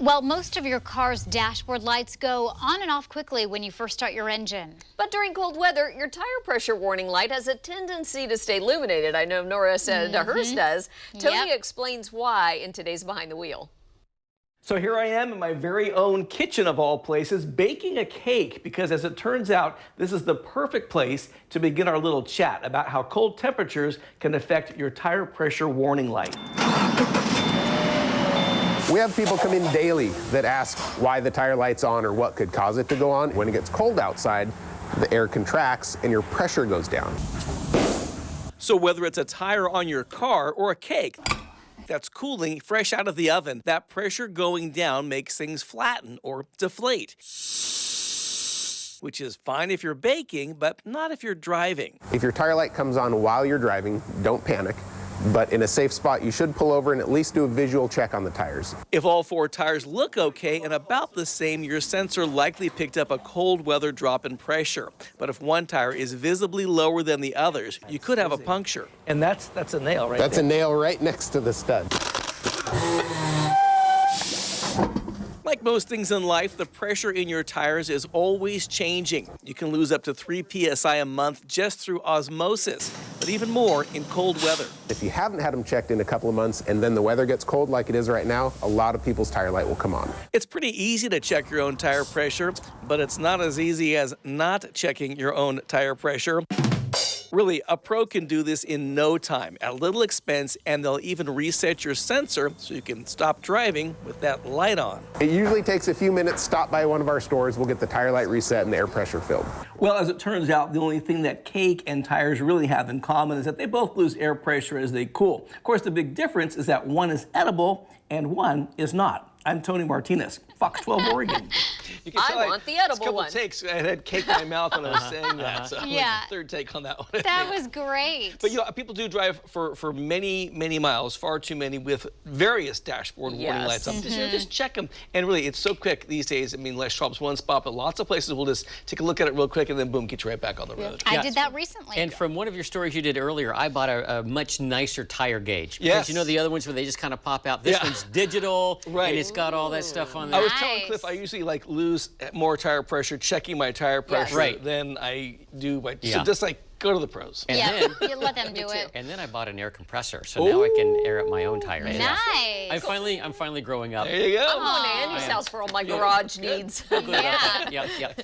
Well, most of your car's dashboard lights go on and off quickly when you first start your engine. But during cold weather, your tire pressure warning light has a tendency to stay illuminated. I know Nora said hers does. Tony explains why in today's Behind the Wheel. So here I am in my very own kitchen of all places, baking a cake, because as it turns out, this is the perfect place to begin our little chat about how cold temperatures can affect your tire pressure warning light. We have people come in daily that ask why the tire light's on or what could cause it to go on. When it gets cold outside, the air contracts and your pressure goes down. So whether it's a tire on your car or a cake that's cooling fresh out of the oven, that pressure going down makes things flatten or deflate, which is fine if you're baking, but not if you're driving. If your tire light comes on while you're driving, don't panic. But in a safe spot, you should pull over and at least do a visual check on the tires. If all four tires look okay and about the same, your sensor likely picked up a cold weather drop in pressure. But if one tire is visibly lower than the others, you could have a puncture. And that's a nail right there. That's a nail right next to the stud. Like most things in life, the pressure in your tires is always changing. You can lose up to 3 psi a month just through osmosis, but even more in cold weather. If you haven't had them checked in a couple of months and then the weather gets cold like it is right now, a lot of people's tire light will come on. It's pretty easy to check your own tire pressure, but it's not as easy as not checking your own tire pressure. Really, a pro can do this in no time, at little expense, and they'll even reset your sensor so you can stop driving with that light on. It usually takes a few minutes. Stop by one of our stores. We'll get the tire light reset and the air pressure filled. Well, as it turns out, the only thing that cake and tires really have in common is that they both lose air pressure as they cool. Of course, the big difference is that one is edible and one is not. I'm Tony Martinez, Fox 12 Oregon. You can tell I want the edible one. Takes. I had cake in my mouth when I was saying that, so yeah. Third take on that one. That was great. But you know, people do drive for many, many miles, far too many, with various dashboard warning lights up. Just check them. And really, it's so quick these days. I mean, Les Schwab's one spot, but lots of places will just take a look at it real quick and then boom, get you right back on the road. I did that recently. And from one of your stories you did earlier, I bought a much nicer tire gauge. Yes. Because you know the other ones where they just kind of pop out. This one's digital, and it's got all that stuff on there. I was telling Cliff I usually lose more tire pressure checking my tire pressure than I do my. So just go to the pros. And then you let them do it. And then I bought an air compressor, so now I can air up my own tires. Nice. I'm finally growing up. There you go. I'm going to Andy's house for all my garage needs. Yep.